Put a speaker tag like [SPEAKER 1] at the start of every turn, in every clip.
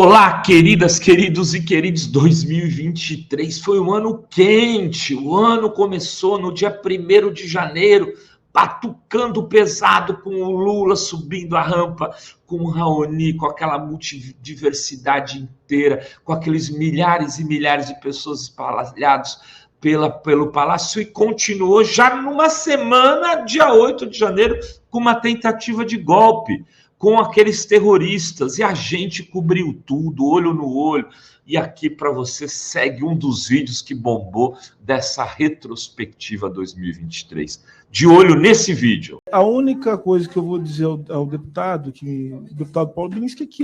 [SPEAKER 1] Olá, queridas, queridos e queridos, 2023 foi um ano quente, o ano começou no dia 1º de janeiro, batucando pesado com o Lula subindo a rampa, com o Raoni, com aquela multidiversidade inteira, com aqueles milhares e milhares de pessoas espalhadas pelo Palácio, e continuou já numa semana, dia 8 de janeiro, com uma tentativa de golpe, com aqueles terroristas, e a gente cobriu tudo, olho no olho. E aqui para você segue um dos vídeos que bombou dessa retrospectiva 2023. De olho nesse vídeo.
[SPEAKER 2] A única coisa que eu vou dizer ao deputado, o deputado Paulo Bilinski, é que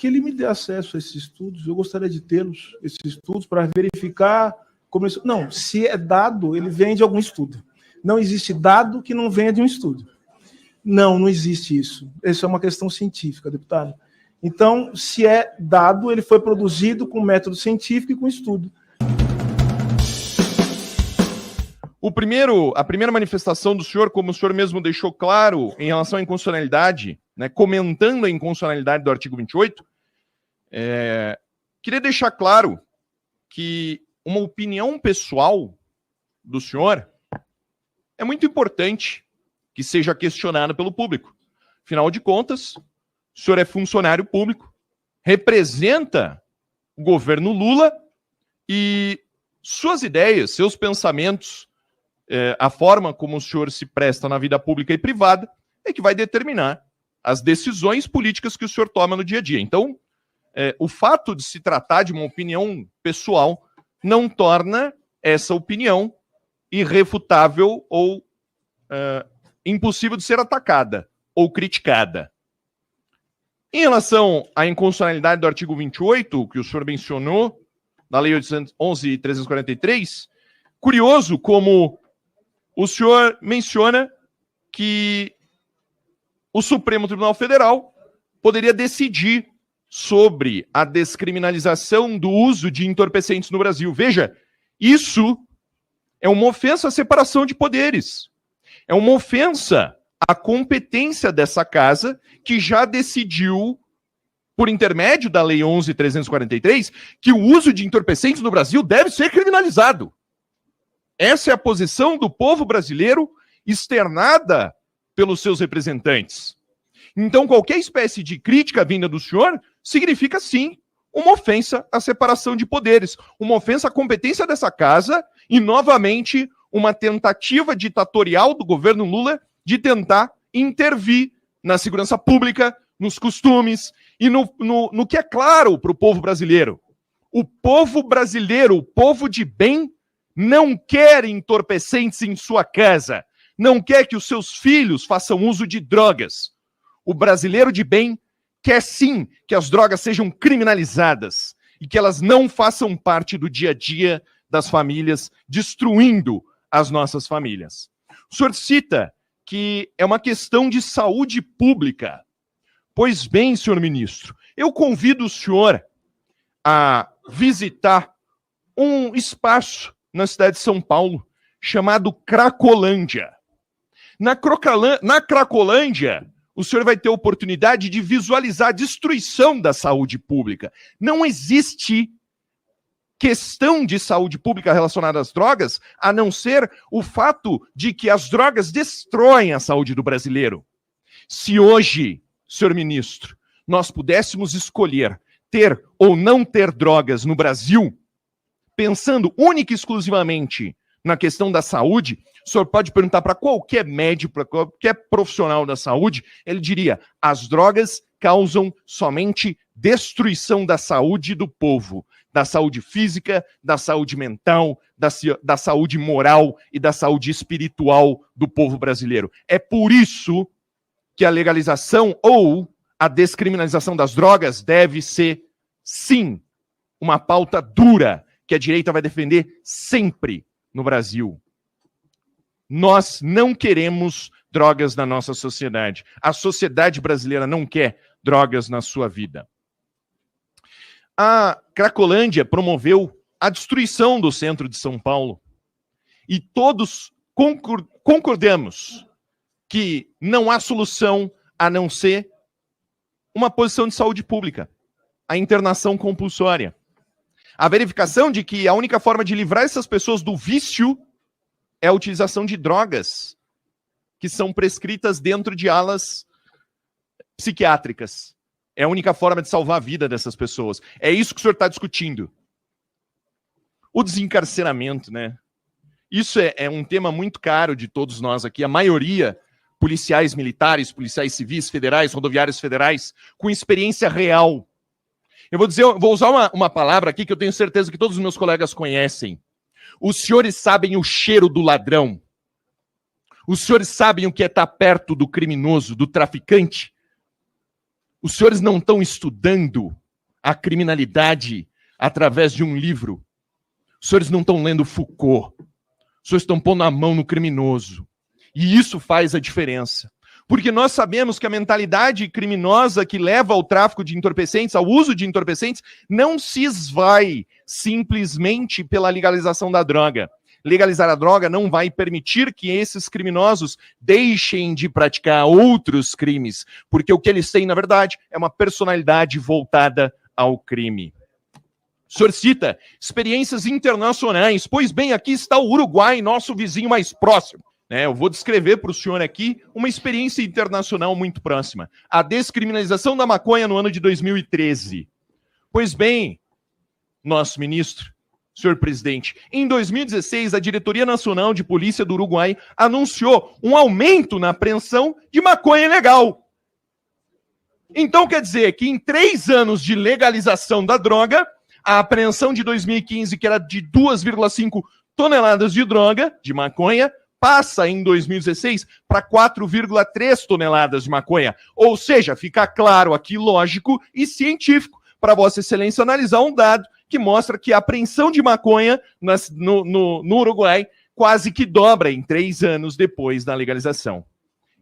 [SPEAKER 2] ele me dê acesso a esses estudos. Eu gostaria de tê-los, esses estudos, para verificar como isso... Não, se é dado, ele vem de algum estudo. Não existe dado que não venha de um estudo. Não existe isso. Isso é uma questão científica, deputado. Então, se é dado, ele foi produzido com método científico e com estudo.
[SPEAKER 3] A primeira manifestação do senhor, como o senhor mesmo deixou claro, em relação à inconstitucionalidade, né, comentando a inconstitucionalidade do artigo 28, queria deixar claro que uma opinião pessoal do senhor é muito importante que seja questionada pelo público. Afinal de contas, o senhor é funcionário público, representa o governo Lula e suas ideias, seus pensamentos, a forma como o senhor se presta na vida pública e privada é que vai determinar as decisões políticas que o senhor toma no dia a dia. Então, o fato de se tratar de uma opinião pessoal não torna essa opinião irrefutável ou impossível de ser atacada ou criticada. Em relação à inconstitucionalidade do artigo 28, que o senhor mencionou, da Lei 11.343, curioso como o senhor menciona que o Supremo Tribunal Federal poderia decidir sobre a descriminalização do uso de entorpecentes no Brasil. Veja, isso é uma ofensa à separação de poderes. É uma ofensa à competência dessa casa, que já decidiu, por intermédio da Lei 11.343, que o uso de entorpecentes no Brasil deve ser criminalizado. Essa é a posição do povo brasileiro externada pelos seus representantes. Então, qualquer espécie de crítica vinda do senhor significa, sim, uma ofensa à separação de poderes, uma ofensa à competência dessa casa e, novamente, uma tentativa ditatorial do governo Lula de tentar intervir na segurança pública, nos costumes e no que é claro para o povo brasileiro. O povo brasileiro, o povo de bem, não quer entorpecentes em sua casa, não quer que os seus filhos façam uso de drogas. O brasileiro de bem quer sim que as drogas sejam criminalizadas e que elas não façam parte do dia a dia das famílias, destruindo as nossas famílias. O senhor cita que é uma questão de saúde pública. Pois bem, senhor ministro, eu convido o senhor a visitar um espaço na cidade de São Paulo chamado Cracolândia. Na Cracolândia, o senhor vai ter a oportunidade de visualizar a destruição da saúde pública. Não existe questão de saúde pública relacionada às drogas, a não ser o fato de que as drogas destroem a saúde do brasileiro. Se hoje, senhor ministro, nós pudéssemos escolher ter ou não ter drogas no Brasil, pensando única e exclusivamente na questão da saúde, o senhor pode perguntar para qualquer médico, para qualquer profissional da saúde, ele diria: as drogas causam somente destruição da saúde do povo, da saúde física, da saúde mental, da saúde moral e da saúde espiritual do povo brasileiro. É por isso que a legalização ou a descriminalização das drogas deve ser, sim, uma pauta dura que a direita vai defender sempre no Brasil. Nós não queremos drogas na nossa sociedade. A sociedade brasileira não quer drogas na sua vida. A Cracolândia promoveu a destruição do centro de São Paulo. E todos concordamos que não há solução a não ser uma posição de saúde pública, a internação compulsória. A verificação de que a única forma de livrar essas pessoas do vício é a utilização de drogas que são prescritas dentro de alas psiquiátricas. É a única forma de salvar a vida dessas pessoas. É isso que o senhor está discutindo. O desencarceramento, né? Isso é um tema muito caro de todos nós aqui. A maioria, policiais militares, policiais civis, federais, rodoviários federais, com experiência real. Eu vou usar uma palavra aqui que eu tenho certeza que todos os meus colegas conhecem. Os senhores sabem o cheiro do ladrão. Os senhores sabem o que é estar perto do criminoso, do traficante. Os senhores não estão estudando a criminalidade através de um livro. Os senhores não estão lendo Foucault. Os senhores estão pondo a mão no criminoso. E isso faz a diferença. Porque nós sabemos que a mentalidade criminosa que leva ao tráfico de entorpecentes, ao uso de entorpecentes, não se esvai simplesmente pela legalização da droga. Legalizar a droga não vai permitir que esses criminosos deixem de praticar outros crimes, porque o que eles têm, na verdade, é uma personalidade voltada ao crime. O senhor cita experiências internacionais. Pois bem, aqui está o Uruguai, nosso vizinho mais próximo. Eu vou descrever para o senhor aqui uma experiência internacional muito próxima. A descriminalização da maconha no ano de 2013. Pois bem, nosso ministro, senhor presidente, em 2016, a Diretoria Nacional de Polícia do Uruguai anunciou um aumento na apreensão de maconha ilegal. Então quer dizer que em 3 anos de legalização da droga, a apreensão de 2015, que era de 2,5 toneladas de droga, de maconha, passa em 2016 para 4,3 toneladas de maconha. Ou seja, fica claro aqui, lógico e científico, para Vossa Excelência analisar um dado que mostra que a apreensão de maconha no Uruguai quase que dobra em 3 anos depois da legalização.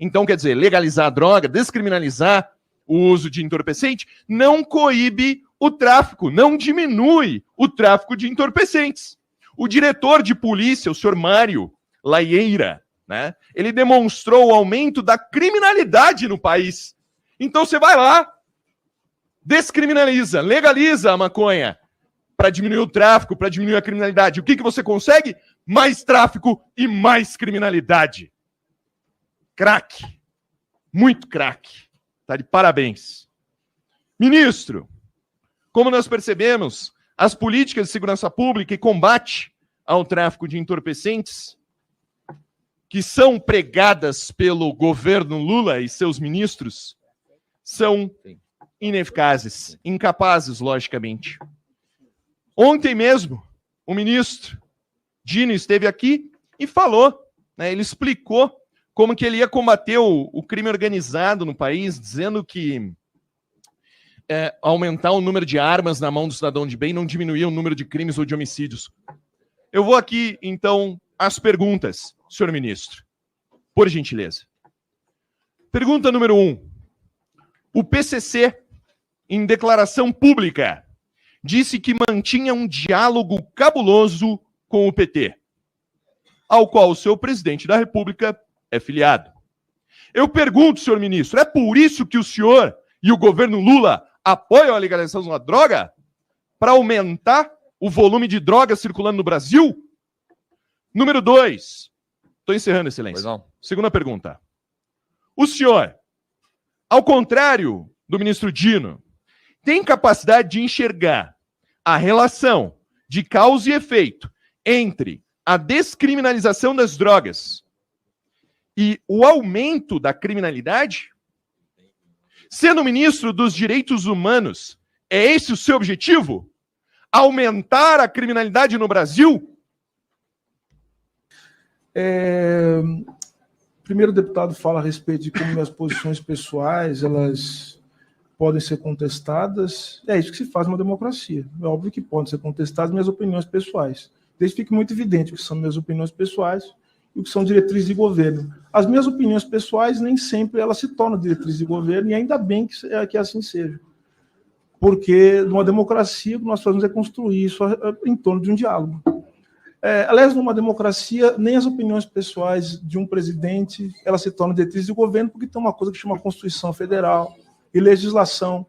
[SPEAKER 3] Então, quer dizer, legalizar a droga, descriminalizar o uso de entorpecente, não coíbe o tráfico, não diminui o tráfico de entorpecentes. O diretor de polícia, o senhor Mário Laieira, né, ele demonstrou o aumento da criminalidade no país. Então você vai lá, descriminaliza, legaliza a maconha para diminuir o tráfico, para diminuir a criminalidade. O que você consegue? Mais tráfico e mais criminalidade. Craque. Muito craque. Tá de parabéns. Ministro, como nós percebemos, as políticas de segurança pública e combate ao tráfico de entorpecentes, que são pregadas pelo governo Lula e seus ministros, são ineficazes, incapazes, logicamente. Ontem mesmo, o ministro Dino esteve aqui e falou, né, ele explicou como que ele ia combater o crime organizado no país, dizendo que aumentar o número de armas na mão do cidadão de bem não diminuía o número de crimes ou de homicídios. Eu vou aqui, então, às perguntas, senhor ministro, por gentileza. Pergunta número 1. O PCC, em declaração pública, disse que mantinha um diálogo cabuloso com o PT, ao qual o seu presidente da República é filiado. Eu pergunto, senhor ministro, é por isso que o senhor e o governo Lula apoiam a legalização da droga? Para aumentar o volume de drogas circulando no Brasil? Número 2. Estou encerrando, excelência. Segunda pergunta. O senhor, ao contrário do ministro Dino, tem capacidade de enxergar a relação de causa e efeito entre a descriminalização das drogas e o aumento da criminalidade? Sendo ministro dos Direitos Humanos, é esse o seu objetivo? Aumentar a criminalidade no Brasil?
[SPEAKER 2] Primeiro, o deputado fala a respeito de como minhas posições pessoais, elas podem ser contestadas. É isso que se faz numa democracia. É óbvio que podem ser contestadas minhas opiniões pessoais. Desde que fique muito evidente o que são minhas opiniões pessoais e o que são diretrizes de governo. As minhas opiniões pessoais, nem sempre elas se tornam diretrizes de governo, e ainda bem que assim seja. Porque, numa democracia, o que nós fazemos é construir isso em torno de um diálogo. Aliás, numa democracia, nem as opiniões pessoais de um presidente elas se tornam diretrizes de governo, porque tem uma coisa que chama Constituição Federal, e legislação,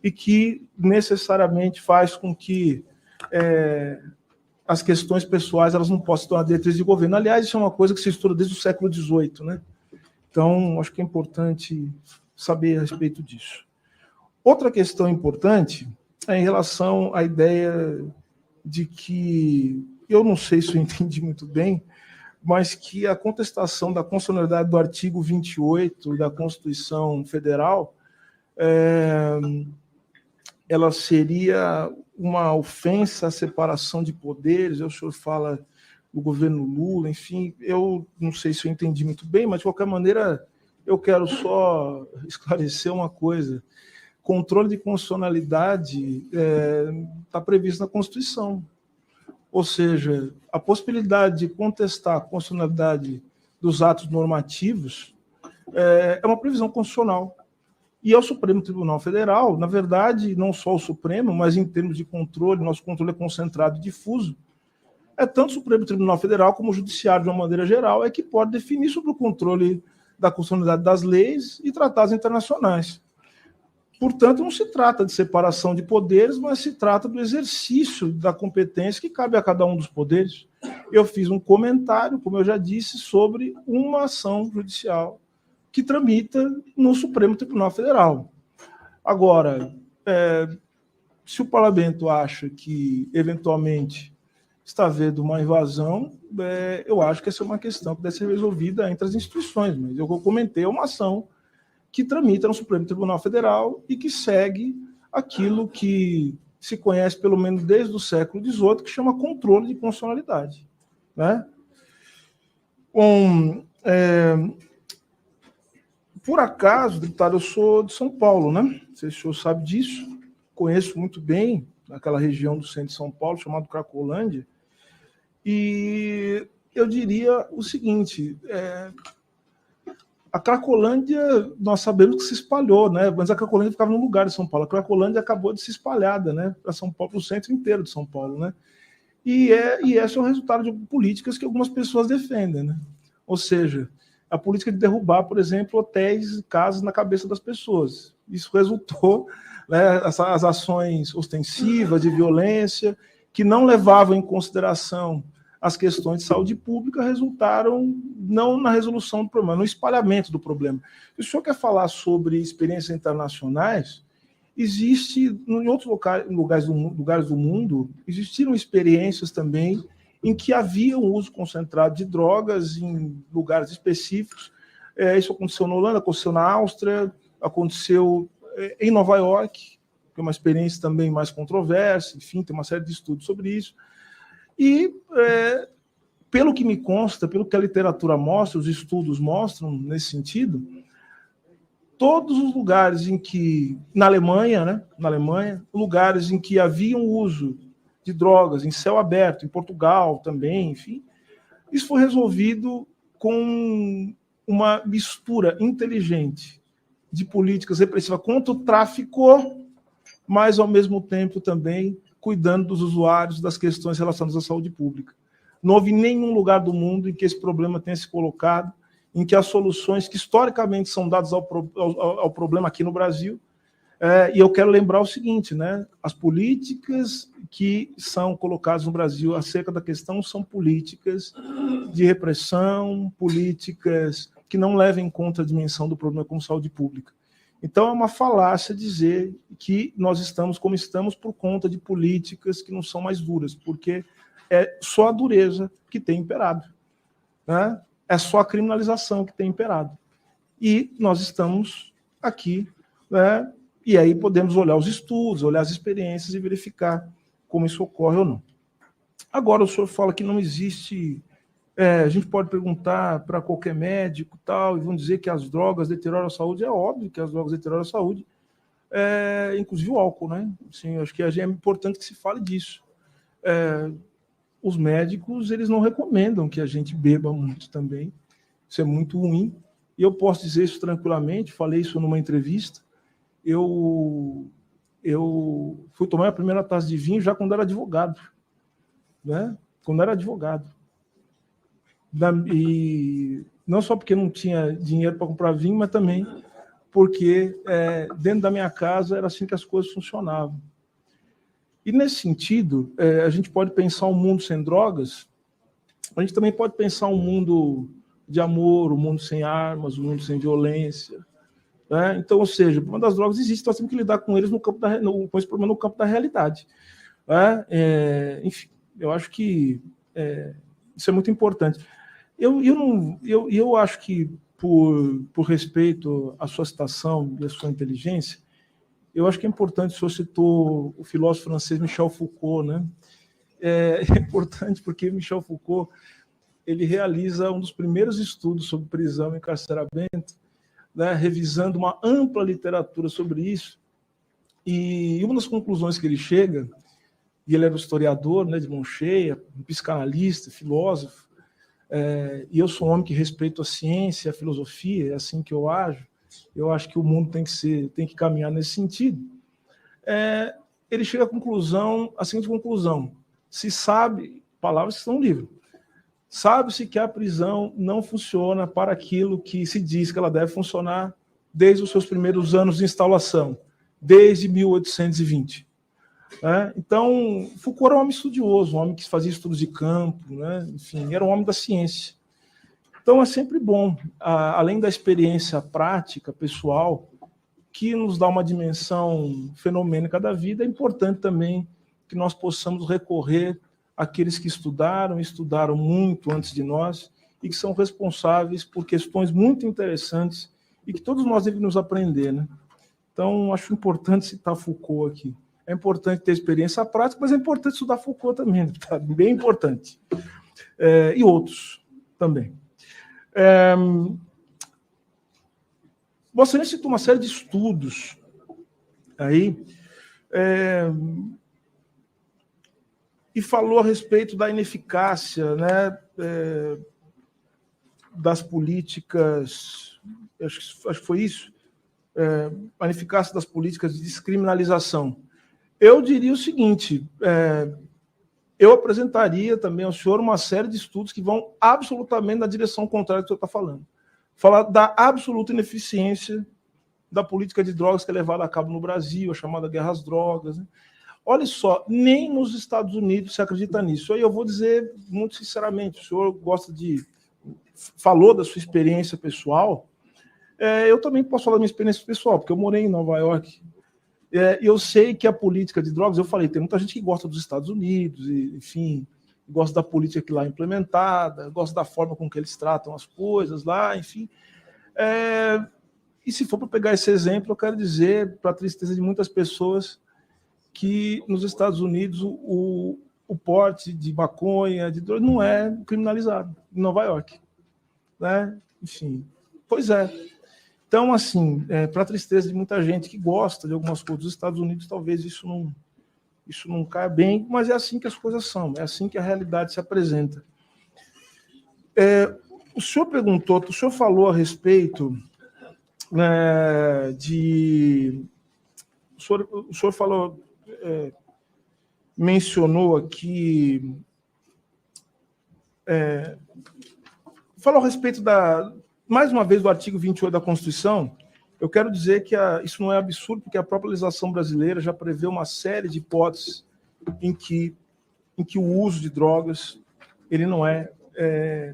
[SPEAKER 2] e que necessariamente faz com que as questões pessoais elas não possam tornar diretriz de governo. Aliás, isso é uma coisa que se estuda desde o século XVIII, né? Então, acho que é importante saber a respeito disso. Outra questão importante é em relação à ideia de que, eu não sei se eu entendi muito bem, mas que a contestação da constitucionalidade do artigo 28 da Constituição Federal ela seria uma ofensa à separação de poderes. O senhor fala do governo Lula, enfim, eu não sei se eu entendi muito bem, mas, de qualquer maneira, eu quero só esclarecer uma coisa. Controle de constitucionalidade está previsto na Constituição. Ou seja, a possibilidade de contestar a constitucionalidade dos atos normativos é uma previsão constitucional. E ao Supremo Tribunal Federal, na verdade, não só o Supremo, mas em termos de controle, nosso controle é concentrado e difuso, tanto o Supremo Tribunal Federal como o Judiciário, de uma maneira geral, que pode definir sobre o controle da constitucionalidade das leis e tratados internacionais. Portanto, não se trata de separação de poderes, mas se trata do exercício da competência que cabe a cada um dos poderes. Eu fiz um comentário, como eu já disse, sobre uma ação judicial que tramita no Supremo Tribunal Federal. Agora, se o parlamento acha que, eventualmente, está havendo uma invasão, eu acho que essa é uma questão que deve ser resolvida entre as instituições. Mas eu comentei uma ação que tramita no Supremo Tribunal Federal e que segue aquilo que se conhece, pelo menos desde o século XVIII, que chama controle de constitucionalidade. Né? Por acaso, deputado, eu sou de São Paulo, né? Não sei se o senhor sabe disso. Conheço muito bem aquela região do centro de São Paulo, chamada Cracolândia. E eu diria o seguinte: a Cracolândia, nós sabemos que se espalhou, né? Mas a Cracolândia ficava num lugar de São Paulo. A Cracolândia acabou de se espalhada, né? Para São Paulo, para o centro inteiro de São Paulo, né? E esse é o resultado de políticas que algumas pessoas defendem, né? Ou seja, a política de derrubar, por exemplo, hotéis e casas na cabeça das pessoas. Isso resultou, né, as ações ostensivas de violência, que não levavam em consideração as questões de saúde pública, resultaram não na resolução do problema, no espalhamento do problema. Se o senhor quer falar sobre experiências internacionais, existe, em outros lugares do mundo, existiram experiências também em que havia um uso concentrado de drogas em lugares específicos. Isso aconteceu na Holanda, aconteceu na Áustria, aconteceu em Nova York, que é uma experiência também mais controversa, enfim, tem uma série de estudos sobre isso. E, pelo que me consta, pelo que a literatura mostra, os estudos mostram nesse sentido, todos os lugares em que, na Alemanha, lugares em que havia um uso de drogas em céu aberto, em Portugal também, enfim, isso foi resolvido com uma mistura inteligente de políticas repressivas contra o tráfico, mas, ao mesmo tempo, também cuidando dos usuários, das questões relacionadas à saúde pública. Não houve nenhum lugar do mundo em que esse problema tenha se colocado, em que as soluções que historicamente são dadas ao problema aqui no Brasil, e eu quero lembrar o seguinte, né? As políticas que são colocadas no Brasil acerca da questão são políticas de repressão, políticas que não levam em conta a dimensão do problema como saúde pública. Então, é uma falácia dizer que nós estamos como estamos por conta de políticas que não são mais duras, porque é só a dureza que tem imperado, né? É só a criminalização que tem imperado. E nós estamos aqui, né? E aí podemos olhar os estudos, olhar as experiências e verificar como isso ocorre ou não. Agora, o senhor fala que não existe... a gente pode perguntar para qualquer médico tal, e vão dizer que as drogas deterioram a saúde. É óbvio que as drogas deterioram a saúde, inclusive o álcool, né? Assim, acho que é importante que se fale disso. Os médicos, eles não recomendam que a gente beba muito também. Isso é muito ruim. E eu posso dizer isso tranquilamente, falei isso numa entrevista. Eu fui tomar a primeira taça de vinho já quando era advogado, né? Quando era advogado. E não só porque não tinha dinheiro para comprar vinho, mas também porque dentro da minha casa era assim que as coisas funcionavam. E, nesse sentido, a gente pode pensar um mundo sem drogas, a gente também pode pensar um mundo de amor, um mundo sem armas, um mundo sem violência. Né? Então, ou seja, o problema das drogas existe, nós temos que lidar com eles com esse problema no campo da realidade. Né? Enfim, eu acho que isso é muito importante. Eu acho que, por respeito à sua citação e à sua inteligência, eu acho que é importante, o senhor citou o filósofo francês Michel Foucault, né? É importante porque Michel Foucault ele realiza um dos primeiros estudos sobre prisão e encarceramento, né, revisando uma ampla literatura sobre isso, e uma das conclusões que ele chega, e ele era um historiador, né, de mão cheia, um psicanalista, filósofo, e eu sou um homem que respeito a ciência, a filosofia, é assim que eu ajo, eu acho que o mundo tem que caminhar nesse sentido. Ele chega à conclusão, a seguinte conclusão: se sabe, palavras que estão no livro, sabe-se que a prisão não funciona para aquilo que se diz que ela deve funcionar desde os seus primeiros anos de instalação, desde 1820. Então, Foucault era um homem estudioso, um homem que fazia estudos de campo, né? Enfim, era um homem da ciência. Então, é sempre bom, além da experiência prática, pessoal, que nos dá uma dimensão fenomênica da vida, é importante também que nós possamos recorrer àqueles que estudaram muito antes de nós e que são responsáveis por questões muito interessantes e que todos nós devemos aprender, né? Então, acho importante citar Foucault aqui. É importante ter experiência prática, mas é importante estudar Foucault também, tá? Bem importante. E outros também. Você citou uma série de estudos aí, e falou a respeito da ineficácia, né, das políticas, acho que foi isso, a ineficácia das políticas de descriminalização. Eu diria o seguinte, eu apresentaria também ao senhor uma série de estudos que vão absolutamente na direção contrária do que o senhor está falando. Falar da absoluta ineficiência da política de drogas que é levada a cabo no Brasil, a chamada guerra às drogas, né? Olha só, nem nos Estados Unidos se acredita nisso. Aí eu vou dizer muito sinceramente, o senhor falou da sua experiência pessoal, eu também posso falar da minha experiência pessoal, porque eu morei em Nova York, e eu sei que a política de drogas, eu falei, tem muita gente que gosta dos Estados Unidos, enfim, gosta da política que lá é implementada, gosta da forma com que eles tratam as coisas lá, enfim. E se for para pegar esse exemplo, eu quero dizer, para a tristeza de muitas pessoas, que nos Estados Unidos o porte de maconha, de droga, não é criminalizado, em Nova York. Né? Enfim, pois é. Então, assim, para a tristeza de muita gente que gosta de algumas coisas dos Estados Unidos, talvez isso não caia bem, mas é assim que as coisas são, é assim que a realidade se apresenta. O senhor perguntou, o senhor falou a respeito, né, o senhor falou, mencionou aqui, falou a respeito mais uma vez, do artigo 28 da Constituição. Eu quero dizer que isso não é absurdo, porque a própria legislação brasileira já prevê uma série de hipóteses em que o uso de drogas ele não é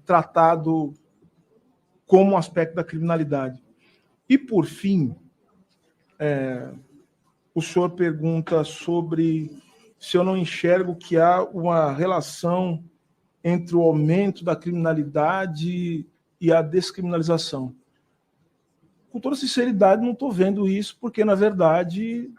[SPEAKER 2] tratado como um aspecto da criminalidade. E, por fim, o senhor pergunta sobre se eu não enxergo que há uma relação entre o aumento da criminalidade e a descriminalização. Com toda sinceridade, não estou vendo isso, porque, na verdade,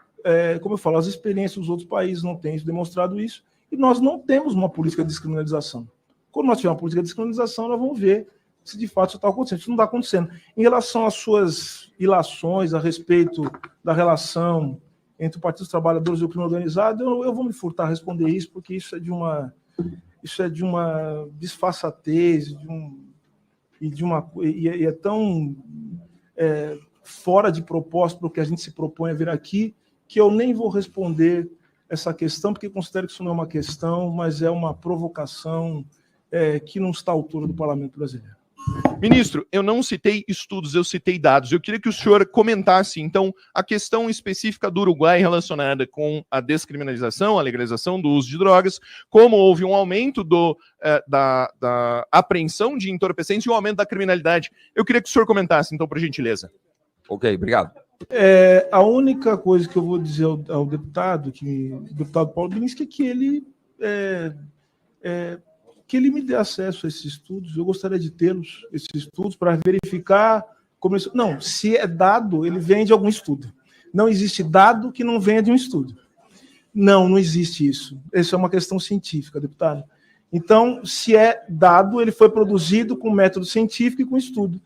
[SPEAKER 2] como eu falo, as experiências dos outros países não têm demonstrado isso, e nós não temos uma política de descriminalização. Quando nós tivermos uma política de descriminalização, nós vamos ver se de fato isso está acontecendo. Isso não está acontecendo. Em relação às suas ilações a respeito da relação entre o Partido dos Trabalhadores e o crime organizado, eu vou me furtar a responder isso, porque isso é de uma disfarçatez, e é tão fora de propósito para o que a gente se propõe a vir aqui, que eu nem vou responder essa questão, porque considero que isso não é uma questão, mas é uma provocação que não está à altura do Parlamento brasileiro.
[SPEAKER 3] Ministro, eu não citei estudos, eu citei dados. Eu queria que o senhor comentasse, então, a questão específica do Uruguai relacionada com a descriminalização, a legalização do uso de drogas, como houve um aumento da apreensão de entorpecentes e um aumento da criminalidade. Eu queria que o senhor comentasse, então, por gentileza.
[SPEAKER 4] Ok, obrigado.
[SPEAKER 2] A única coisa que eu vou dizer ao deputado, o deputado Paulo Bilinski, é que ele me dê acesso a esses estudos. Eu gostaria de tê-los, esses estudos, para verificar como isso. Não, se é dado, ele vem de algum estudo. Não existe dado que não venha de um estudo. Não existe isso. Isso é uma questão científica, deputado. Então, se é dado, ele foi produzido com método científico e com estudo.